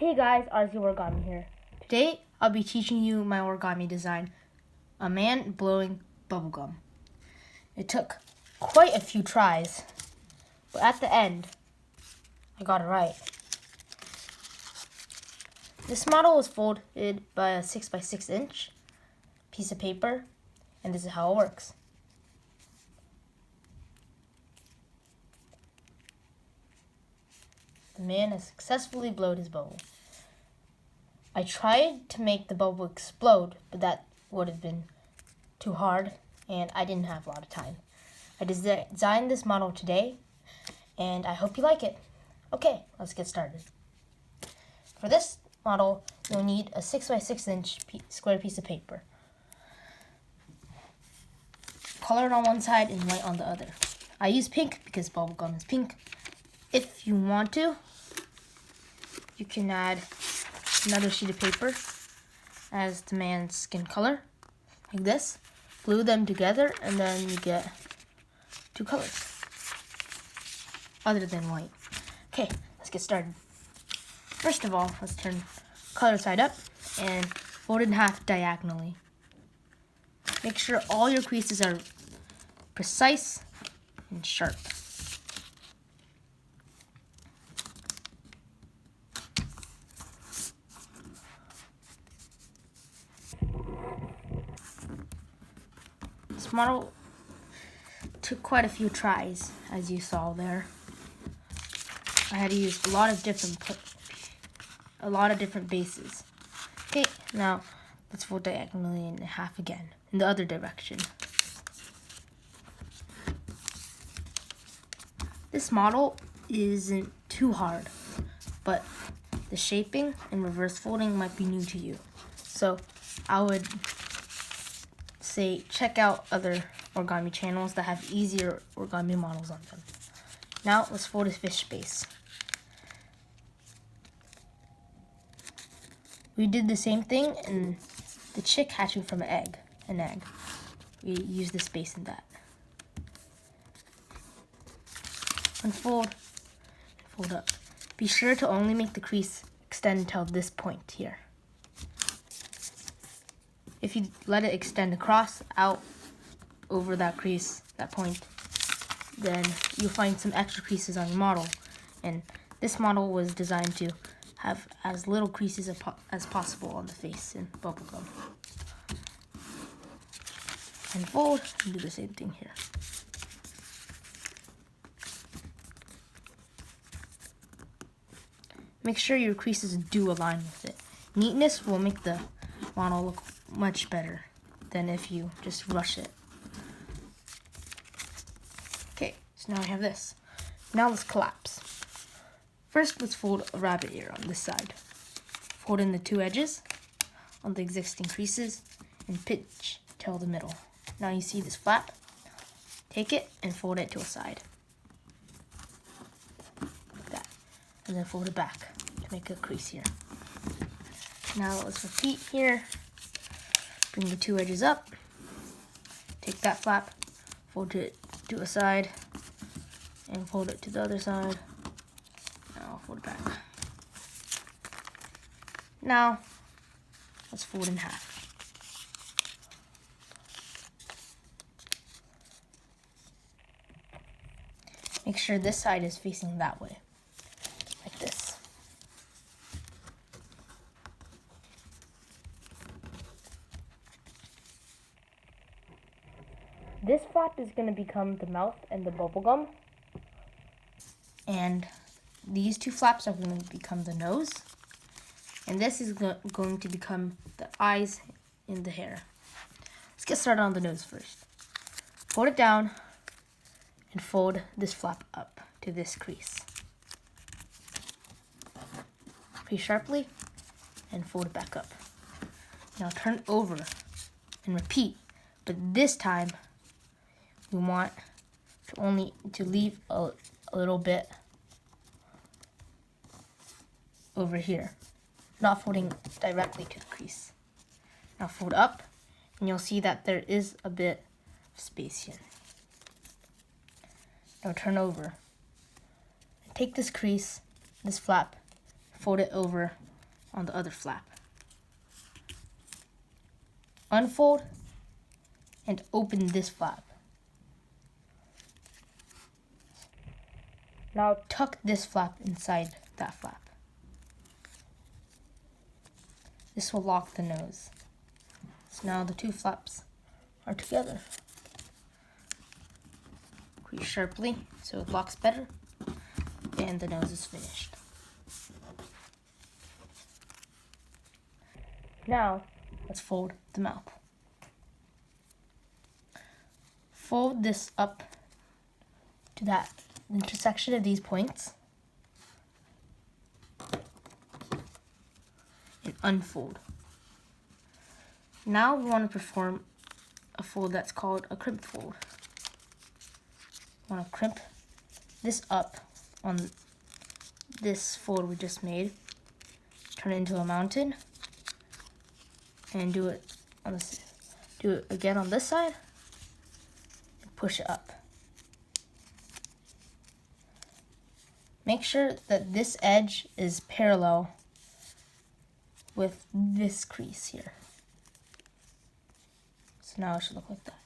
Hey guys, RZ Origami here. Today, I'll be teaching you my origami design, a man blowing bubblegum. It took quite a few tries, but at the end, I got it right. This model was folded by a 6x6 inch piece of paper, and this is how it works. The man has successfully blown his bubble. I tried to make the bubble explode, but that would have been too hard, and I didn't have a lot of time. I designed this model today, and I hope you like it. Okay, let's get started. For this model, you'll need a 6x6 inch square piece of paper. Colored on one side and white on the other. I use pink because bubblegum is pink. If you want to, you can add another sheet of paper as the man's skin color, like this. Glue them together and then you get two colors other than white. Okay, let's get started. First of all, let's turn color side up and fold it in half diagonally. Make sure all your creases are precise and sharp. This model took quite a few tries, as you saw there. I had to use a lot of different bases. Okay, now let's fold diagonally in half again, in the other direction. This model isn't too hard, but the shaping and reverse folding might be new to you. So I would say check out other origami channels that have easier origami models on them. Now let's fold a fish base. We did the same thing in the chick hatching from an egg. We used this base in that. Unfold and fold up. Be sure to only make the crease extend until this point here. If you let it extend across, out, over that crease, that point, then you'll find some extra creases on your model. And this model was designed to have as little creases as possible on the face and bubblegum. And fold, and do the same thing here. Make sure your creases do align with it. Neatness will make the model look much better than if you just rush it. Okay, so now I have this. Now let's collapse. First, let's fold a rabbit ear on this side. Fold in the two edges on the existing creases and pinch till the middle. Now you see this flap. Take it and fold it to a side. Like that. And then fold it back to make a crease here. Now let's repeat here. Bring the two edges up. Take that flap, fold it to a side, and fold it to the other side. Now fold it back. Now let's fold in half. Make sure this side is facing that way, like this. This flap is going to become the mouth and the bubblegum. And these two flaps are going to become the nose. And this is going to become the eyes and the hair. Let's get started on the nose first. Fold it down and fold this flap up to this crease. Pretty sharply and fold it back up. Now turn it over and repeat, but this time we want to leave a little bit over here, not folding directly to the crease. Now fold up, and you'll see that there is a bit of space here. Now turn over. Take this crease, this flap, fold it over on the other flap. Unfold and open this flap. Now tuck this flap inside that flap. This will lock the nose. So now the two flaps are together. Crease sharply so it locks better, and the nose is finished. Now let's fold the mouth. Fold this up to that intersection of these points and unfold. Now we want to perform a fold that's called a crimp fold. We want to crimp this up on this fold we just made, turn it into a mountain, and do it again on this side, and push it up. Make sure that this edge is parallel with this crease here. So now it should look like that.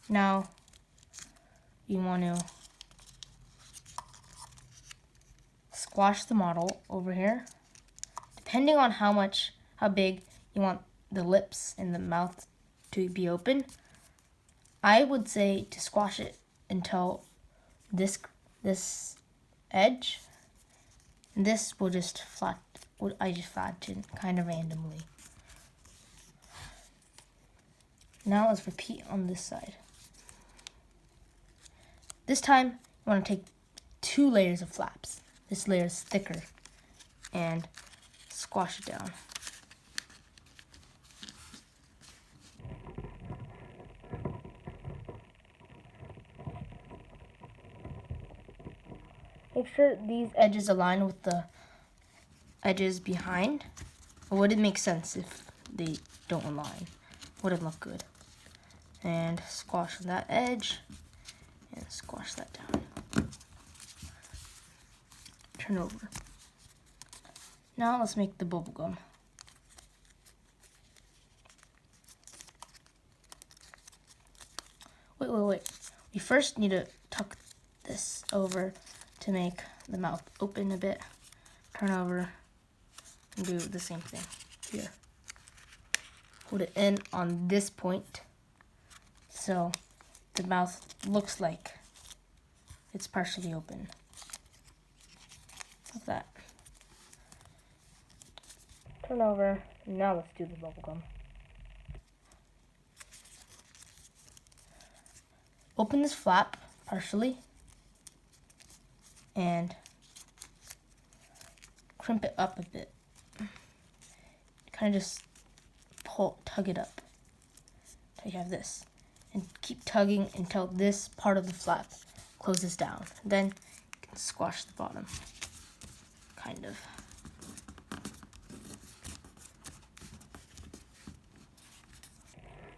Now you want to squash the model over here. Depending on how big you want the lips and the mouth to be open, I would say to squash it until this edge, and this will just I just flattened kind of randomly. Now let's repeat on this side. This time you want to take 2 layers of flaps. This layer is thicker, and squash it down. Make sure these edges align with the edges behind. It wouldn't make sense if they don't align. Wouldn't look good. And squash on that edge, and squash that down. Turn over. Now let's make the bubble gum. Wait. We first need to tuck this over to make the mouth open a bit. Turn over and do the same thing here. Put it in on this point so the mouth looks like it's partially open. Like that. Turn over. Now let's do the bubble gum. Open this flap partially and crimp it up a bit. Kind of just tug it up until you have this, and keep tugging until this part of the flap closes down. Then you can squash the bottom, kind of.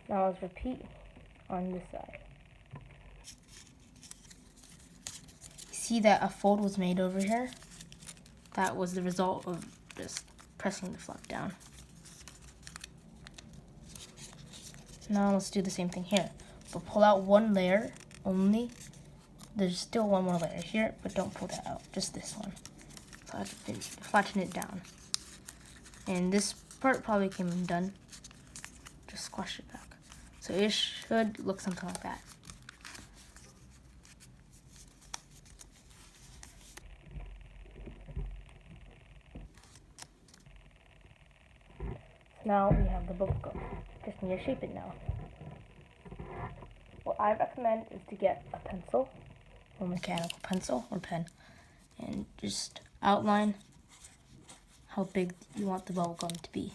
Now let's repeat on this side. See that a fold was made over here? That was the result of just pressing the flap down. Now let's do the same thing here. But pull out 1 layer only. There's still 1 more layer here, but don't pull that out. Just this one. Flatten it down. And this part probably came undone. Just squash it back. So it should look something like that. Now we have the bubble gum. Just need to shape it now. What I recommend is to get a pencil, or mechanical pencil or pen, and just outline how big you want the bubble gum to be.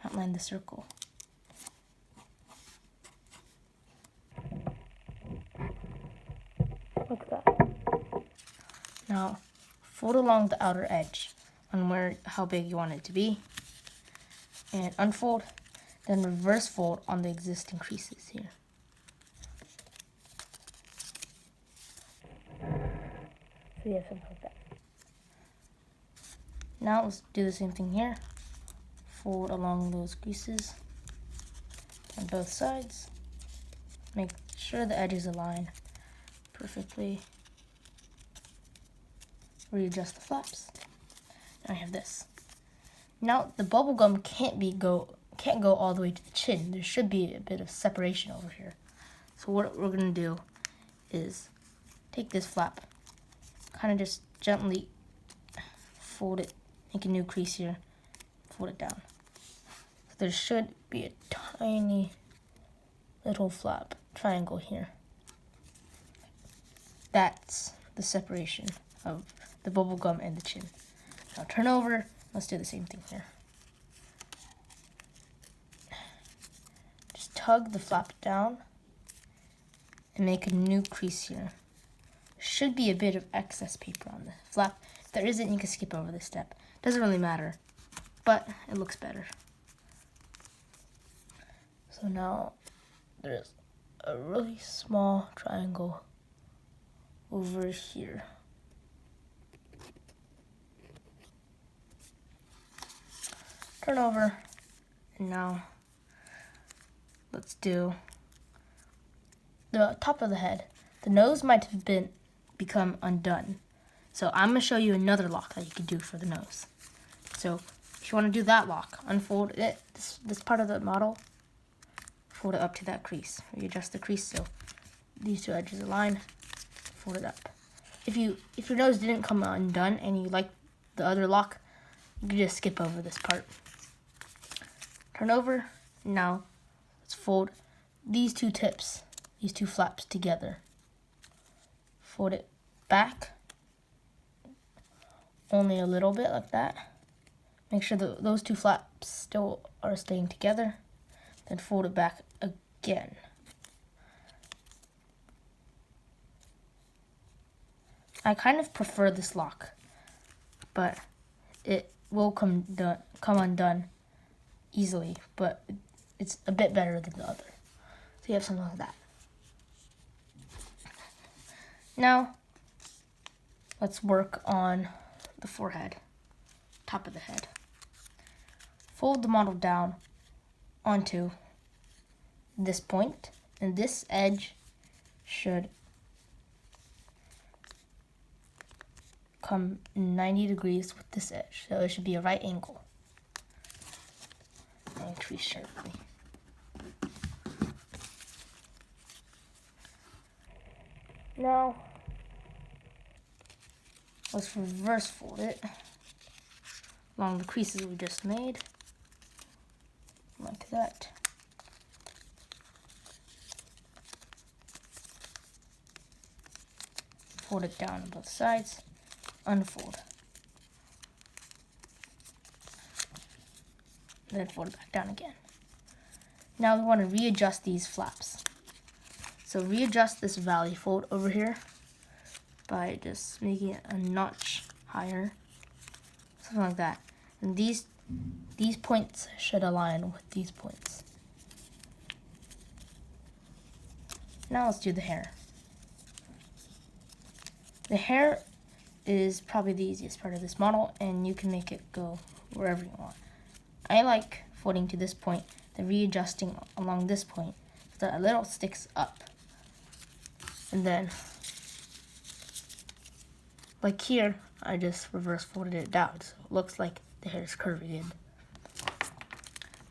Outline the circle. Like that. Now fold along the outer edge on how big you want it to be, and unfold, then reverse fold on the existing creases here. So yeah, something like that. Now let's do the same thing here. Fold along those creases on both sides. Make sure the edges align perfectly. Readjust the flaps. Now I have this. Now the bubble gum can't go all the way to the chin. There should be a bit of separation over here. So what we're gonna do is take this flap, kind of just gently fold it, make a new crease here, fold it down. So there should be a tiny little flap triangle here. That's the separation of the bubble gum and the chin. Now turn over, let's do the same thing here. Just tug the flap down and make a new crease here. Should be a bit of excess paper on the flap. If there isn't, you can skip over this step. Doesn't really matter, but it looks better. So now there's a really small triangle over here. Turn over, and now let's do the top of the head. The nose might have become undone. So I'm gonna show you another lock that you can do for the nose. So if you wanna do that lock, unfold it, this part of the model, fold it up to that crease. Readjust the crease so these two edges align, fold it up. If your nose didn't come undone and you like the other lock, you can just skip over this part. Turn over, now let's fold these two tips, these two flaps together. Fold it back, only a little bit like that. Make sure that those two flaps still are staying together. Then fold it back again. I kind of prefer this lock, but it will come undone easily, but it's a bit better than the other. So you have something like that. Now, let's work on the forehead, top of the head. Fold the model down onto this point, and this edge should come 90 degrees with this edge, so it should be a right angle. And crease sharply. Now, let's reverse fold it along the creases we just made, like that. Fold it down on both sides, unfold. Then fold it back down again. Now we want to readjust these flaps. So readjust this valley fold over here by just making it a notch higher, something like that. And these points should align with these points. Now let's do the hair. The hair is probably the easiest part of this model, and you can make it go wherever you want. I like folding to this point, then readjusting along this point so that a little sticks up. And then, like here, I just reverse folded it down, so it looks like the hair is curving in.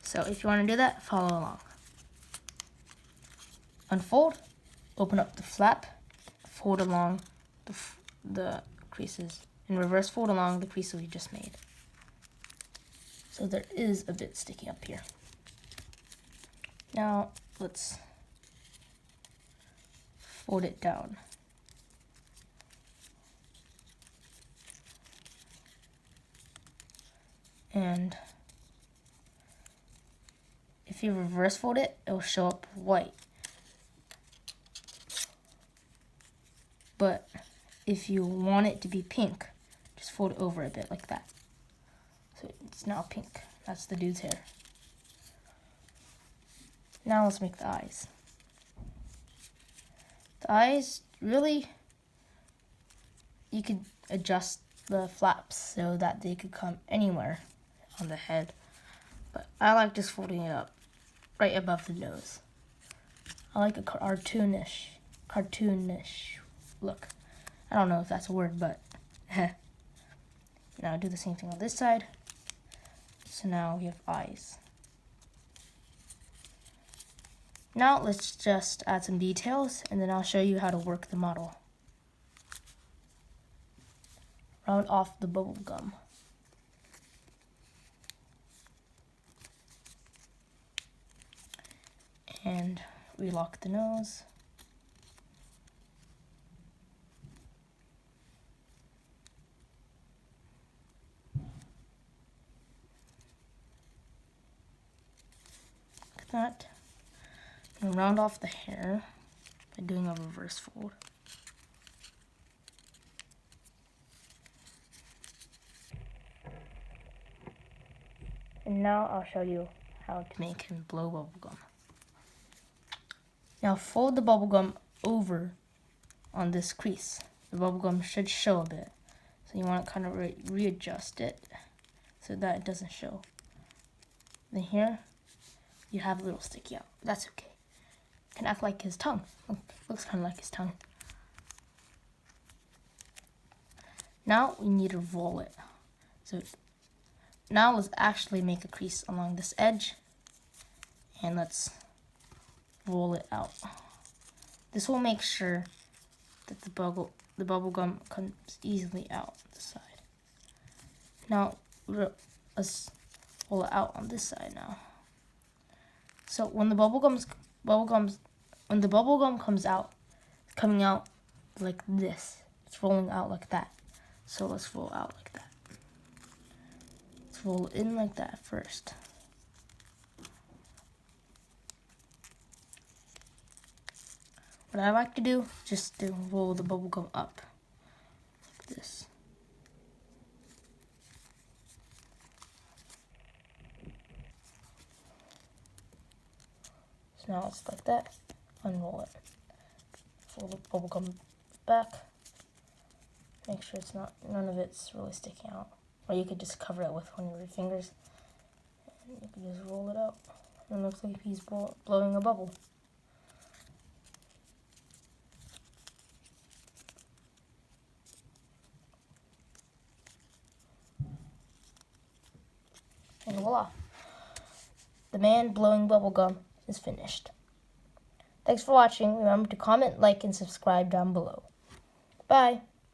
So if you want to do that, follow along. Unfold, open up the flap, fold along the creases, and reverse fold along the creases we just made. So there is a bit sticking up here. Now let's fold it down. And if you reverse fold it, it will show up white. But if you want it to be pink, just fold it over a bit like that. So it's now pink. That's the dude's hair. Now let's make the eyes. The eyes, really, you could adjust the flaps so that they could come anywhere on the head. But I like just folding it up right above the nose. I like a cartoonish look. I don't know if that's a word, but now do the same thing on this side. So now we have eyes. Now let's just add some details, and then I'll show you how to work the model. Round off the bubble gum. And relock the nose. Like that. And round off the hair by doing a reverse fold. And now I'll show you how To make him blow bubblegum. Now fold the bubblegum over on this crease. The bubblegum should show a bit. So you want to kind of readjust it so that it doesn't show. Then here, you have a little sticky out. That's okay. It can act like his tongue. Looks kind of like his tongue. Now we need to roll it. So now let's actually make a crease along this edge. And let's roll it out. This will make sure that the bubble gum comes easily out the side. Now let's roll it out on this side now. So when the bubble gum comes out, it's coming out like this. It's rolling out like that. So let's roll out like that. Let's roll it in like that first. What I like to do, just to roll the bubble gum up like this. So now it's like that. Unroll it. Fold the bubble gum back. Make sure none of it's really sticking out. Or you could just cover it with one of your fingers. And you can just roll it out. And it looks like he's blowing a bubble. And voila. The man blowing bubblegum is finished. Thanks for watching. Remember to comment, like, and subscribe down below. Bye.